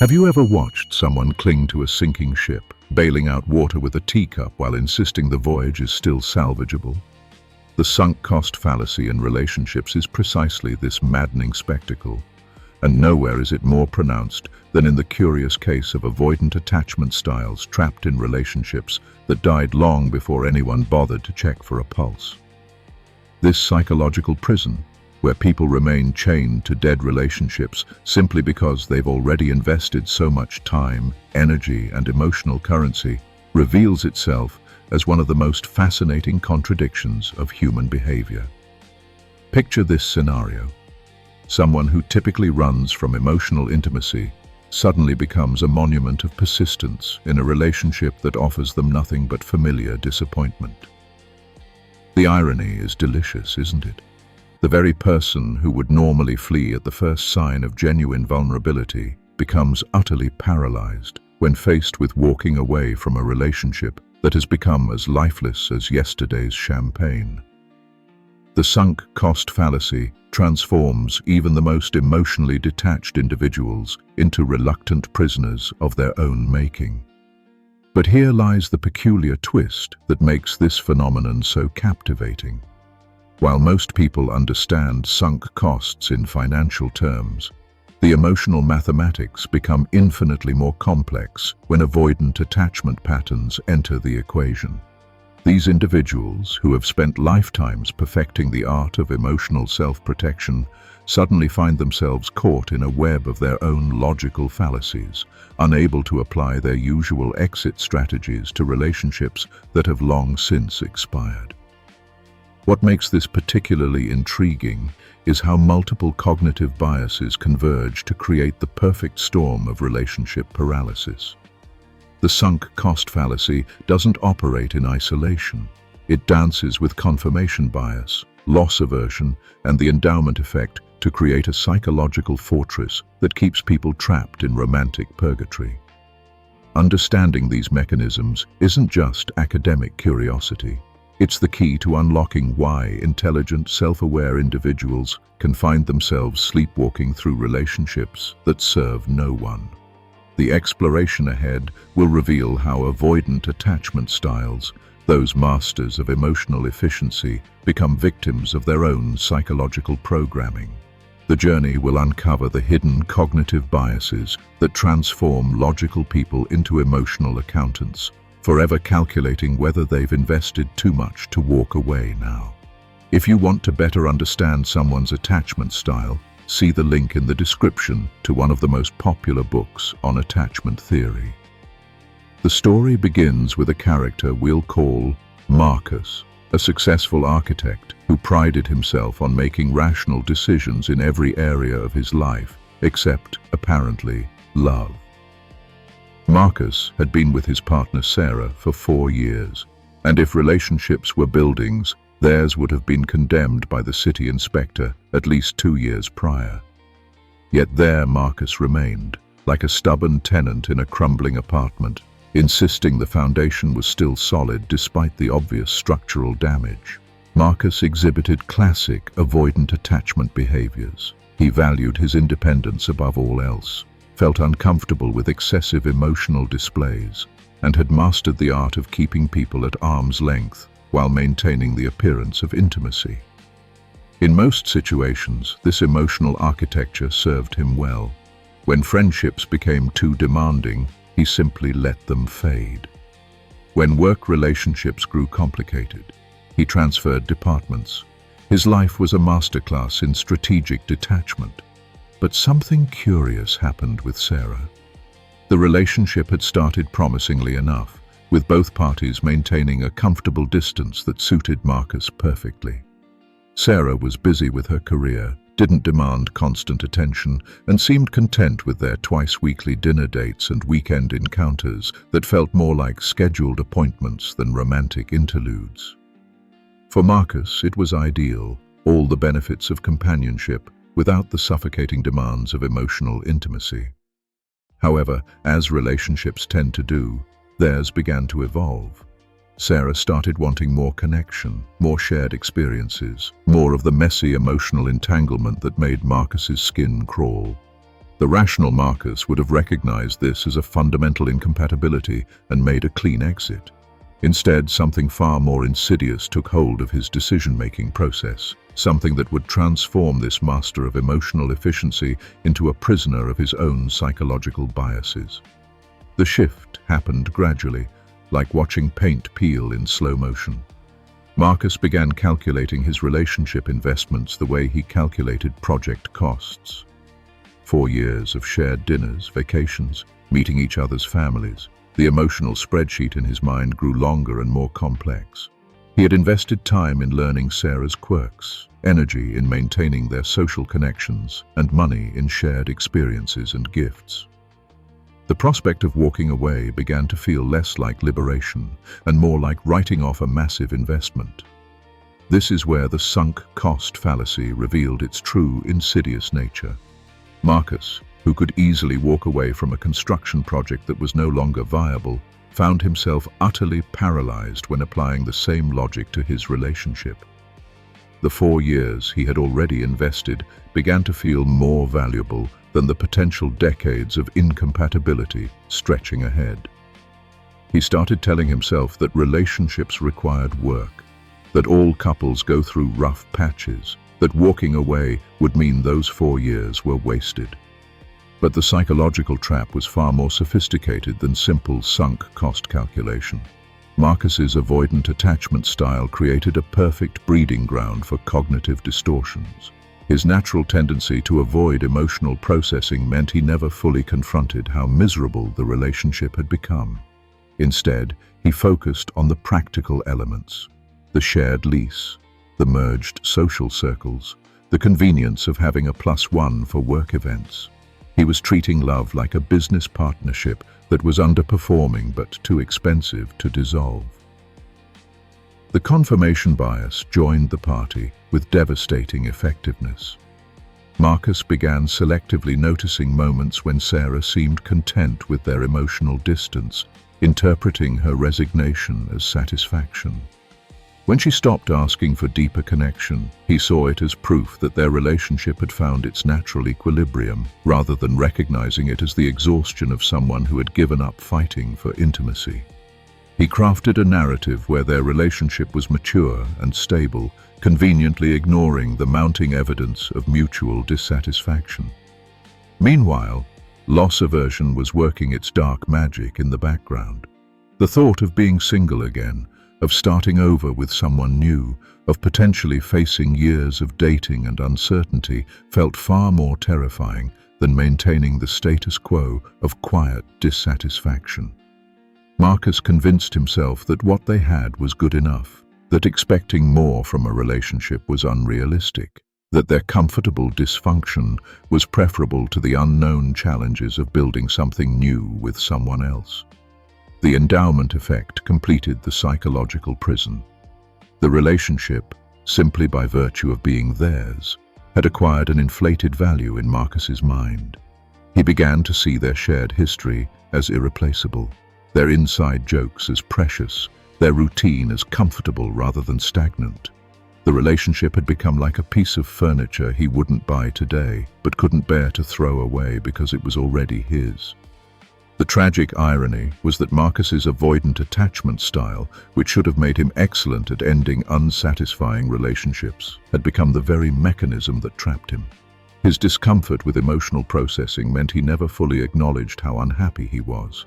Have you ever watched someone cling to a sinking ship, bailing out water with a teacup while insisting the voyage is still salvageable? The sunk cost fallacy in relationships is precisely this maddening spectacle, and nowhere is it more pronounced than in the curious case of avoidant attachment styles trapped in relationships that died long before anyone bothered to check for a pulse. This psychological prison, where people remain chained to dead relationships simply because they've already invested so much time, energy, and emotional currency, reveals itself as one of the most fascinating contradictions of human behavior. Picture this scenario. Someone who typically runs from emotional intimacy suddenly becomes a monument of persistence in a relationship that offers them nothing but familiar disappointment. The irony is delicious, isn't it? The very person who would normally flee at the first sign of genuine vulnerability becomes utterly paralyzed when faced with walking away from a relationship that has become as lifeless as yesterday's champagne. The sunk cost fallacy transforms even the most emotionally detached individuals into reluctant prisoners of their own making. But here lies the peculiar twist that makes this phenomenon so captivating. While most people understand sunk costs in financial terms, the emotional mathematics become infinitely more complex when avoidant attachment patterns enter the equation. These individuals, who have spent lifetimes perfecting the art of emotional self-protection, suddenly find themselves caught in a web of their own logical fallacies, unable to apply their usual exit strategies to relationships that have long since expired. What makes this particularly intriguing is how multiple cognitive biases converge to create the perfect storm of relationship paralysis. The sunk cost fallacy doesn't operate in isolation. It dances with confirmation bias, loss aversion, and the endowment effect to create a psychological fortress that keeps people trapped in romantic purgatory. Understanding these mechanisms isn't just academic curiosity. It's the key to unlocking why intelligent, self-aware individuals can find themselves sleepwalking through relationships that serve no one. The exploration ahead will reveal how avoidant attachment styles, those masters of emotional efficiency, become victims of their own psychological programming. The journey will uncover the hidden cognitive biases that transform logical people into emotional accountants, forever calculating whether they've invested too much to walk away now. If you want to better understand someone's attachment style, see the link in the description to one of the most popular books on attachment theory. The story begins with a character we'll call Marcus, a successful architect who prided himself on making rational decisions in every area of his life, except, apparently, love. Marcus had been with his partner Sarah for 4 years, and if relationships were buildings, theirs would have been condemned by the city inspector at least 2 years prior. Yet there Marcus remained, like a stubborn tenant in a crumbling apartment, insisting the foundation was still solid despite the obvious structural damage. Marcus exhibited classic avoidant attachment behaviors. He valued his independence above all else, felt uncomfortable with excessive emotional displays, and had mastered the art of keeping people at arm's length while maintaining the appearance of intimacy. In most situations, this emotional architecture served him well. When friendships became too demanding, he simply let them fade. When work relationships grew complicated, he transferred departments. His life was a masterclass in strategic detachment. But something curious happened with Sarah. The relationship had started promisingly enough, with both parties maintaining a comfortable distance that suited Marcus perfectly. Sarah was busy with her career, didn't demand constant attention, and seemed content with their twice-weekly dinner dates and weekend encounters that felt more like scheduled appointments than romantic interludes. For Marcus, it was ideal, all the benefits of companionship, without the suffocating demands of emotional intimacy. However, as relationships tend to do, theirs began to evolve. Sarah started wanting more connection, more shared experiences, more of the messy emotional entanglement that made Marcus's skin crawl. The rational Marcus would have recognized this as a fundamental incompatibility and made a clean exit. Instead, something far more insidious took hold of his decision-making process, something that would transform this master of emotional efficiency into a prisoner of his own psychological biases. The shift happened gradually, like watching paint peel in slow motion. Marcus began calculating his relationship investments the way he calculated project costs. 4 years of shared dinners, vacations, meeting each other's families. The emotional spreadsheet in his mind grew longer and more complex. He had invested time in learning Sarah's quirks, energy in maintaining their social connections, and money in shared experiences and gifts. The prospect of walking away began to feel less like liberation and more like writing off a massive investment. This is where the sunk cost fallacy revealed its true insidious nature. Marcus, who could easily walk away from a construction project that was no longer viable, found himself utterly paralyzed when applying the same logic to his relationship. The 4 years he had already invested began to feel more valuable than the potential decades of incompatibility stretching ahead. He started telling himself that relationships required work, that all couples go through rough patches, that walking away would mean those 4 years were wasted. But the psychological trap was far more sophisticated than simple sunk cost calculation. Marcus's avoidant attachment style created a perfect breeding ground for cognitive distortions. His natural tendency to avoid emotional processing meant he never fully confronted how miserable the relationship had become. Instead, he focused on the practical elements: the shared lease, the merged social circles, the convenience of having a +1 for work events. He was treating love like a business partnership that was underperforming but too expensive to dissolve. The confirmation bias joined the party with devastating effectiveness. Marcus began selectively noticing moments when Sarah seemed content with their emotional distance, interpreting her resignation as satisfaction. When she stopped asking for deeper connection, he saw it as proof that their relationship had found its natural equilibrium, rather than recognizing it as the exhaustion of someone who had given up fighting for intimacy. He crafted a narrative where their relationship was mature and stable, conveniently ignoring the mounting evidence of mutual dissatisfaction. Meanwhile, loss aversion was working its dark magic in the background. The thought of being single again, of starting over with someone new, of potentially facing years of dating and uncertainty felt far more terrifying than maintaining the status quo of quiet dissatisfaction. Marcus convinced himself that what they had was good enough, that expecting more from a relationship was unrealistic, that their comfortable dysfunction was preferable to the unknown challenges of building something new with someone else. The endowment effect completed the psychological prison. The relationship, simply by virtue of being theirs, had acquired an inflated value in Marcus's mind. He began to see their shared history as irreplaceable, their inside jokes as precious, their routine as comfortable rather than stagnant. The relationship had become like a piece of furniture he wouldn't buy today, but couldn't bear to throw away because it was already his. The tragic irony was that Marcus's avoidant attachment style, which should have made him excellent at ending unsatisfying relationships, had become the very mechanism that trapped him. His discomfort with emotional processing meant he never fully acknowledged how unhappy he was.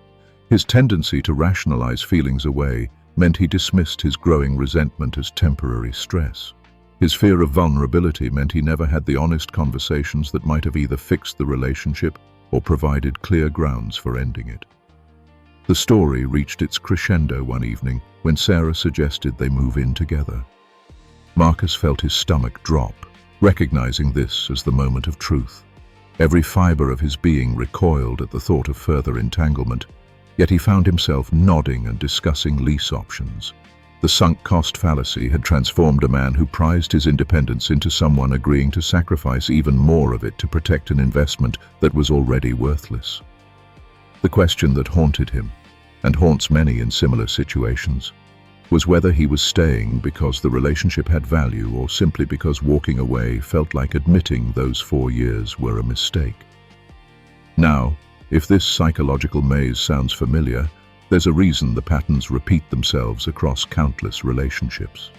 His tendency to rationalize feelings away meant he dismissed his growing resentment as temporary stress. His fear of vulnerability meant he never had the honest conversations that might have either fixed the relationship or provided clear grounds for ending it. The story reached its crescendo one evening when Sarah suggested they move in together. Marcus felt his stomach drop, recognizing this as the moment of truth. Every fiber of his being recoiled at the thought of further entanglement, yet he found himself nodding and discussing lease options. The sunk cost fallacy had transformed a man who prized his independence into someone agreeing to sacrifice even more of it to protect an investment that was already worthless. The question that haunted him, and haunts many in similar situations, was whether he was staying because the relationship had value or simply because walking away felt like admitting those 4 years were a mistake. Now, if this psychological maze sounds familiar, there's a reason the patterns repeat themselves across countless relationships.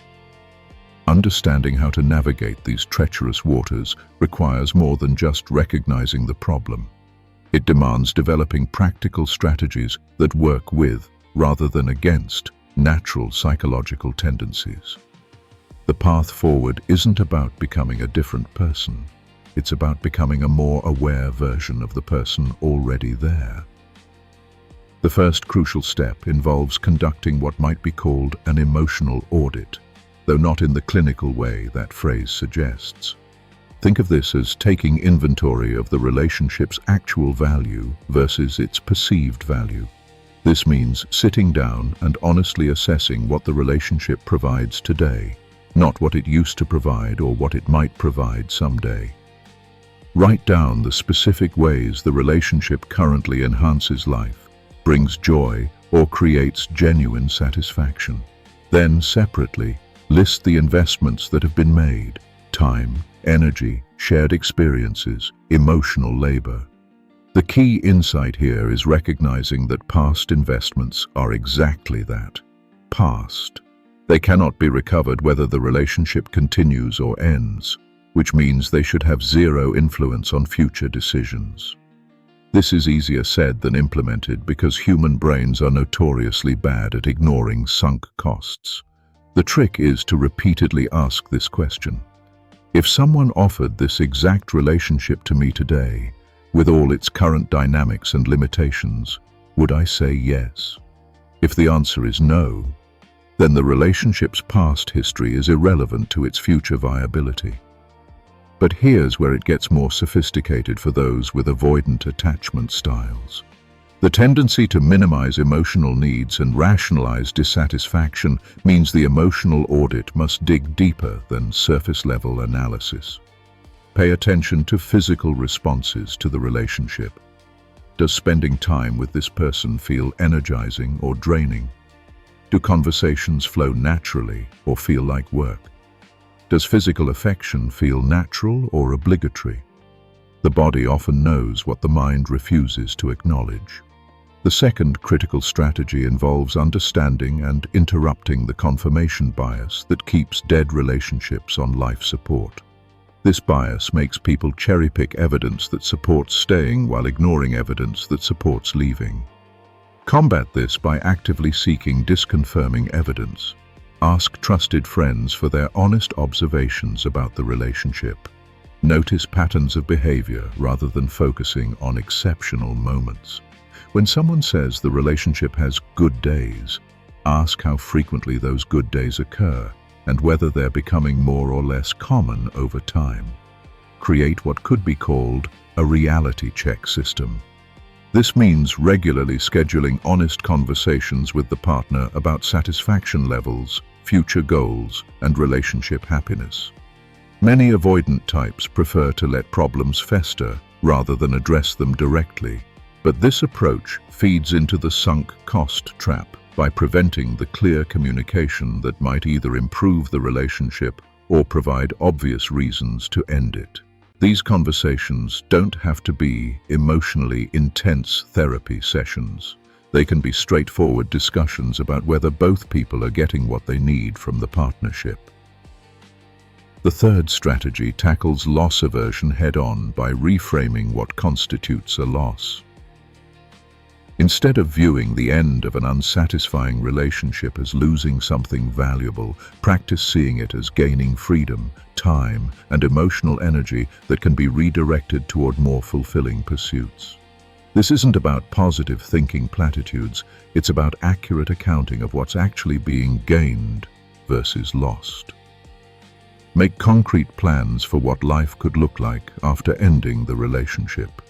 Understanding how to navigate these treacherous waters requires more than just recognizing the problem. It demands developing practical strategies that work with, rather than against, natural psychological tendencies. The path forward isn't about becoming a different person. It's about becoming a more aware version of the person already there. The first crucial step involves conducting what might be called an emotional audit, though not in the clinical way that phrase suggests. Think of this as taking inventory of the relationship's actual value versus its perceived value. This means sitting down and honestly assessing what the relationship provides today, not what it used to provide or what it might provide someday. Write down the specific ways the relationship currently enhances life, brings joy, or creates genuine satisfaction. Then, separately, list the investments that have been made: time, energy, shared experiences, emotional labor. The key insight here is recognizing that past investments are exactly that: past. They cannot be recovered whether the relationship continues or ends, which means they should have zero influence on future decisions. This is easier said than implemented because human brains are notoriously bad at ignoring sunk costs. The trick is to repeatedly ask this question: if someone offered this exact relationship to me today, with all its current dynamics and limitations, would I say yes? If the answer is no, then the relationship's past history is irrelevant to its future viability. But here's where it gets more sophisticated for those with avoidant attachment styles. The tendency to minimize emotional needs and rationalize dissatisfaction means the emotional audit must dig deeper than surface-level analysis. Pay attention to physical responses to the relationship. Does spending time with this person feel energizing or draining? Do conversations flow naturally or feel like work? Does physical affection feel natural or obligatory? The body often knows what the mind refuses to acknowledge. The second critical strategy involves understanding and interrupting the confirmation bias that keeps dead relationships on life support. This bias makes people cherry-pick evidence that supports staying while ignoring evidence that supports leaving. Combat this by actively seeking disconfirming evidence. Ask trusted friends for their honest observations about the relationship. Notice patterns of behavior rather than focusing on exceptional moments. When someone says the relationship has good days, ask how frequently those good days occur and whether they're becoming more or less common over time. Create what could be called a reality check system. This means regularly scheduling honest conversations with the partner about satisfaction levels, future goals, and relationship happiness. Many avoidant types prefer to let problems fester rather than address them directly, but this approach feeds into the sunk cost trap by preventing the clear communication that might either improve the relationship or provide obvious reasons to end it. These conversations don't have to be emotionally intense therapy sessions. They can be straightforward discussions about whether both people are getting what they need from the partnership. The third strategy tackles loss aversion head-on by reframing what constitutes a loss. Instead of viewing the end of an unsatisfying relationship as losing something valuable, practice seeing it as gaining freedom, time, and emotional energy that can be redirected toward more fulfilling pursuits. This isn't about positive thinking platitudes, it's about accurate accounting of what's actually being gained versus lost. Make concrete plans for what life could look like after ending the relationship.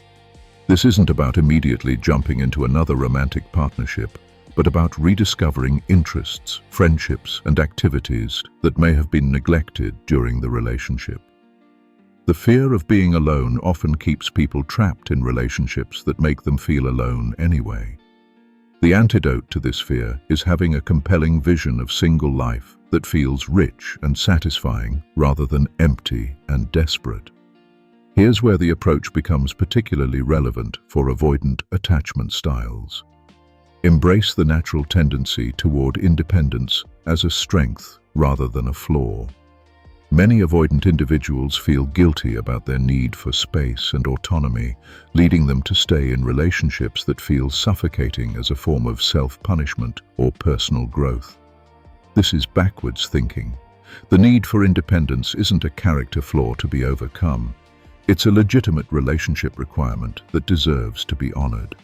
This isn't about immediately jumping into another romantic partnership, but about rediscovering interests, friendships, and activities that may have been neglected during the relationship. The fear of being alone often keeps people trapped in relationships that make them feel alone anyway. The antidote to this fear is having a compelling vision of single life that feels rich and satisfying rather than empty and desperate. Here's where the approach becomes particularly relevant for avoidant attachment styles. Embrace the natural tendency toward independence as a strength rather than a flaw. Many avoidant individuals feel guilty about their need for space and autonomy, leading them to stay in relationships that feel suffocating as a form of self-punishment or personal growth. This is backwards thinking. The need for independence isn't a character flaw to be overcome. It's a legitimate relationship requirement that deserves to be honored.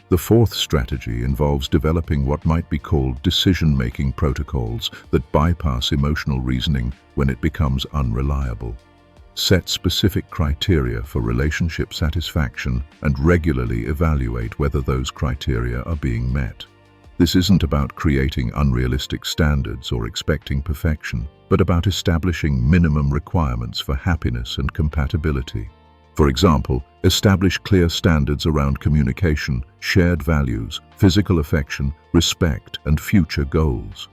The fourth strategy involves developing what might be called decision-making protocols that bypass emotional reasoning when it becomes unreliable. Set specific criteria for relationship satisfaction and regularly evaluate whether those criteria are being met. This isn't about creating unrealistic standards or expecting perfection, but about establishing minimum requirements for happiness and compatibility. For example, establish clear standards around communication, shared values, physical affection, respect, and future goals.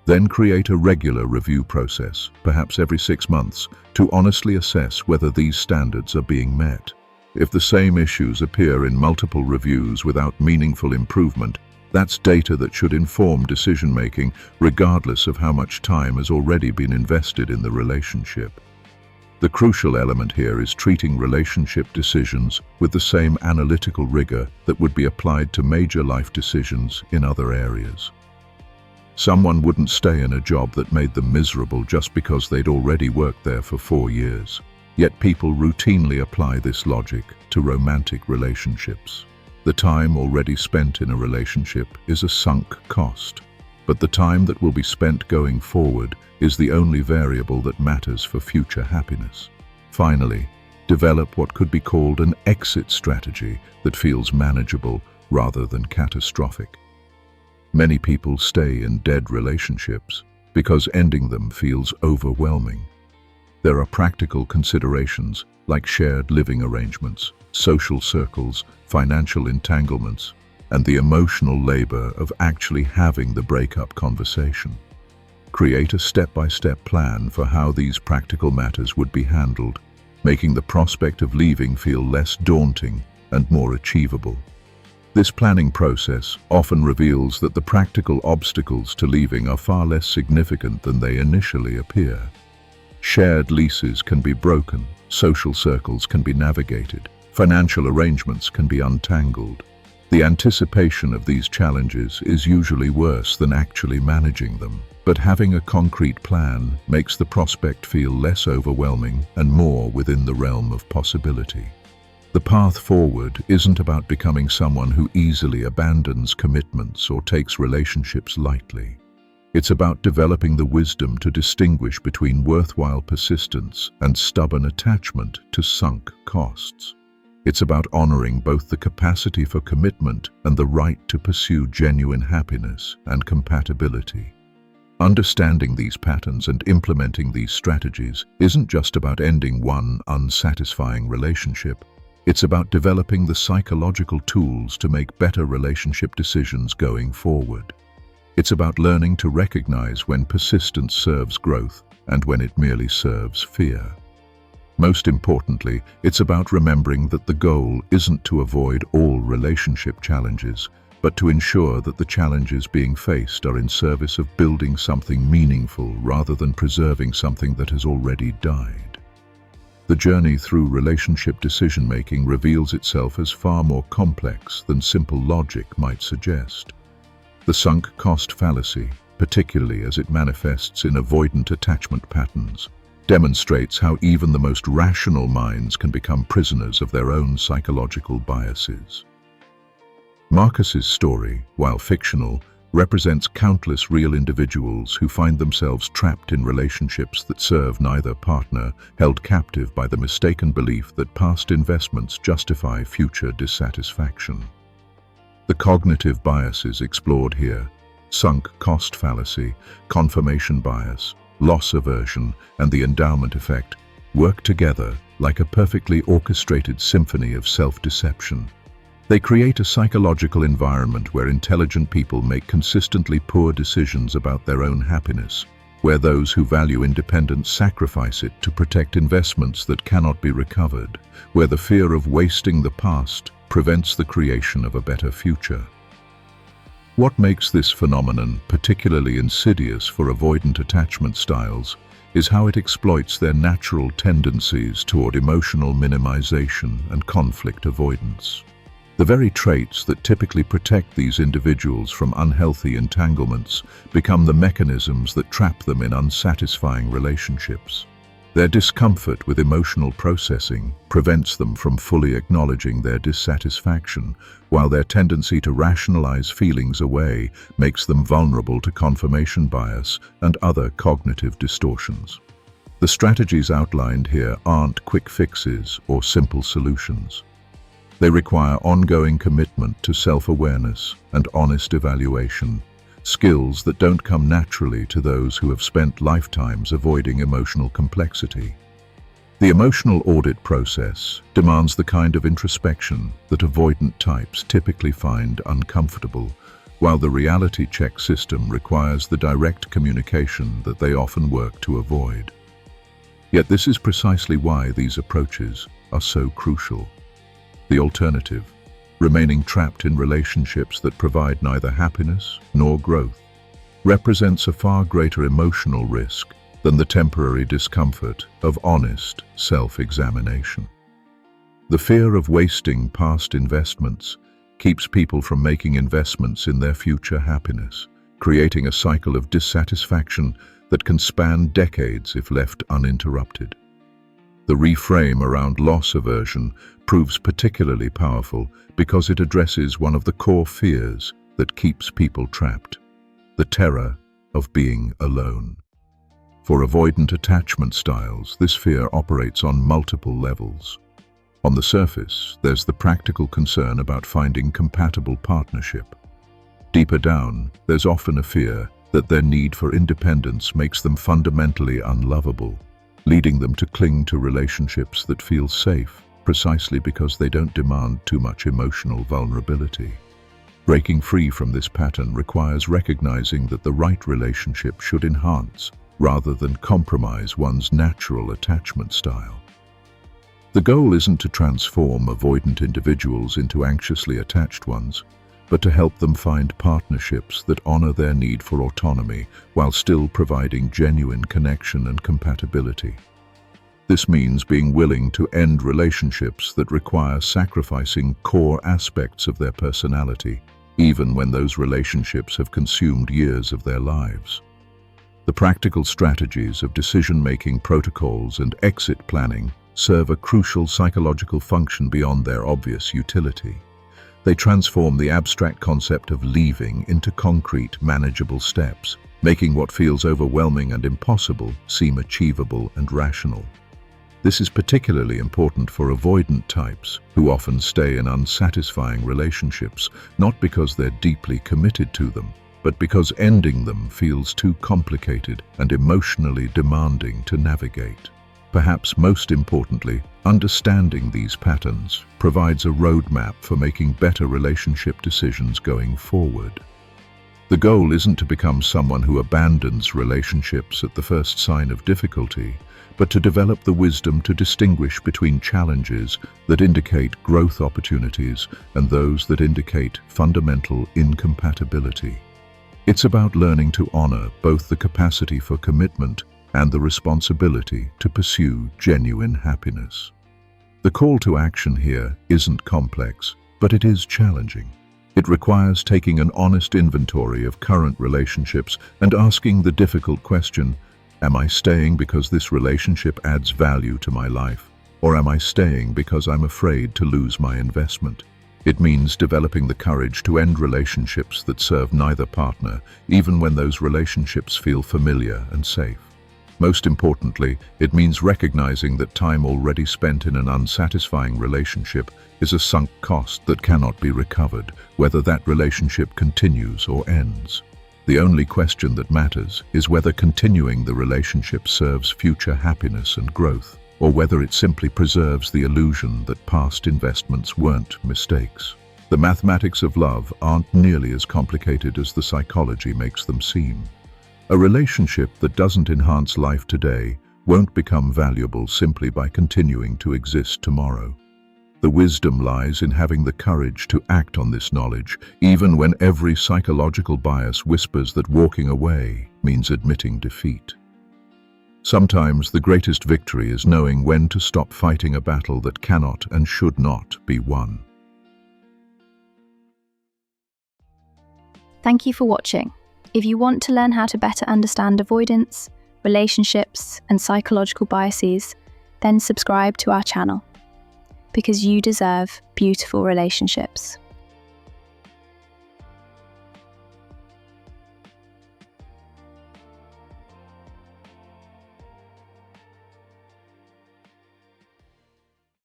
Then create a regular review process, perhaps every 6 months, to honestly assess whether these standards are being met. If the same issues appear in multiple reviews without meaningful improvement, that's data that should inform decision-making regardless of how much time has already been invested in the relationship. The crucial element here is treating relationship decisions with the same analytical rigor that would be applied to major life decisions in other areas. Someone wouldn't stay in a job that made them miserable just because they'd already worked there for 4 years. Yet people routinely apply this logic to romantic relationships. The time already spent in a relationship is a sunk cost, but the time that will be spent going forward is the only variable that matters for future happiness. Finally, develop what could be called an exit strategy that feels manageable rather than catastrophic. Many people stay in dead relationships because ending them feels overwhelming. There are practical considerations like shared living arrangements, social circles, financial entanglements, and the emotional labor of actually having the breakup conversation. Create a step-by-step plan for how these practical matters would be handled, making the prospect of leaving feel less daunting and more achievable. This planning process often reveals that the practical obstacles to leaving are far less significant than they initially appear. Shared leases can be broken, social circles can be navigated, financial arrangements can be untangled. The anticipation of these challenges is usually worse than actually managing them, but having a concrete plan makes the prospect feel less overwhelming and more within the realm of possibility. The path forward isn't about becoming someone who easily abandons commitments or takes relationships lightly. It's about developing the wisdom to distinguish between worthwhile persistence and stubborn attachment to sunk costs. It's about honoring both the capacity for commitment and the right to pursue genuine happiness and compatibility. Understanding these patterns and implementing these strategies isn't just about ending one unsatisfying relationship. It's about developing the psychological tools to make better relationship decisions going forward. It's about learning to recognize when persistence serves growth and when it merely serves fear. Most importantly, it's about remembering that the goal isn't to avoid all relationship challenges, but to ensure that the challenges being faced are in service of building something meaningful rather than preserving something that has already died. The journey through relationship decision-making reveals itself as far more complex than simple logic might suggest. The sunk cost fallacy, particularly as it manifests in avoidant attachment patterns, demonstrates how even the most rational minds can become prisoners of their own psychological biases. Marcus's story, while fictional, represents countless real individuals who find themselves trapped in relationships that serve neither partner, held captive by the mistaken belief that past investments justify future dissatisfaction. The cognitive biases explored here, sunk cost fallacy, confirmation bias, loss aversion, and the endowment effect, work together like a perfectly orchestrated symphony of self-deception. They create a psychological environment where intelligent people make consistently poor decisions about their own happiness, where those who value independence sacrifice it to protect investments that cannot be recovered, where the fear of wasting the past prevents the creation of a better future. What makes this phenomenon particularly insidious for avoidant attachment styles is how it exploits their natural tendencies toward emotional minimization and conflict avoidance. The very traits that typically protect these individuals from unhealthy entanglements become the mechanisms that trap them in unsatisfying relationships. Their discomfort with emotional processing prevents them from fully acknowledging their dissatisfaction, while their tendency to rationalize feelings away makes them vulnerable to confirmation bias and other cognitive distortions. The strategies outlined here aren't quick fixes or simple solutions. They require ongoing commitment to self-awareness and honest evaluation, skills that don't come naturally to those who have spent lifetimes avoiding emotional complexity. The emotional audit process demands the kind of introspection that avoidant types typically find uncomfortable, while the reality check system requires the direct communication that they often work to avoid. Yet this is precisely why these approaches are so crucial. The alternative, remaining trapped in relationships that provide neither happiness nor growth, represents a far greater emotional risk than the temporary discomfort of honest self-examination. The fear of wasting past investments keeps people from making investments in their future happiness, creating a cycle of dissatisfaction that can span decades if left uninterrupted. The reframe around loss aversion proves particularly powerful because it addresses one of the core fears that keeps people trapped: the terror of being alone. For avoidant attachment styles, this fear operates on multiple levels. On the surface, there's the practical concern about finding compatible partnership. Deeper down, there's often a fear that their need for independence makes them fundamentally unlovable, leading them to cling to relationships that feel safe precisely because they don't demand too much emotional vulnerability. Breaking free from this pattern requires recognizing that the right relationship should enhance rather than compromise one's natural attachment style. The goal isn't to transform avoidant individuals into anxiously attached ones, but to help them find partnerships that honor their need for autonomy while still providing genuine connection and compatibility. This means being willing to end relationships that require sacrificing core aspects of their personality, even when those relationships have consumed years of their lives. The practical strategies of decision-making protocols and exit planning serve a crucial psychological function beyond their obvious utility. They transform the abstract concept of leaving into concrete, manageable steps, making what feels overwhelming and impossible seem achievable and rational. This is particularly important for avoidant types, who often stay in unsatisfying relationships, not because they're deeply committed to them, but because ending them feels too complicated and emotionally demanding to navigate. Perhaps most importantly, understanding these patterns provides a roadmap for making better relationship decisions going forward. The goal isn't to become someone who abandons relationships at the first sign of difficulty, but to develop the wisdom to distinguish between challenges that indicate growth opportunities and those that indicate fundamental incompatibility. It's about learning to honor both the capacity for commitment and the responsibility to pursue genuine happiness. The call to action here isn't complex, but it is challenging. It requires taking an honest inventory of current relationships and asking the difficult question, am I staying because this relationship adds value to my life, or am I staying because I'm afraid to lose my investment? It means developing the courage to end relationships that serve neither partner, even when those relationships feel familiar and safe. Most importantly, it means recognizing that time already spent in an unsatisfying relationship is a sunk cost that cannot be recovered, whether that relationship continues or ends. The only question that matters is whether continuing the relationship serves future happiness and growth, or whether it simply preserves the illusion that past investments weren't mistakes. The mathematics of love aren't nearly as complicated as the psychology makes them seem. A relationship that doesn't enhance life today won't become valuable simply by continuing to exist tomorrow. The wisdom lies in having the courage to act on this knowledge, even when every psychological bias whispers that walking away means admitting defeat. Sometimes the greatest victory is knowing when to stop fighting a battle that cannot and should not be won. Thank you for watching. If you want to learn how to better understand avoidance, relationships, and psychological biases, then subscribe to our channel, because you deserve beautiful relationships.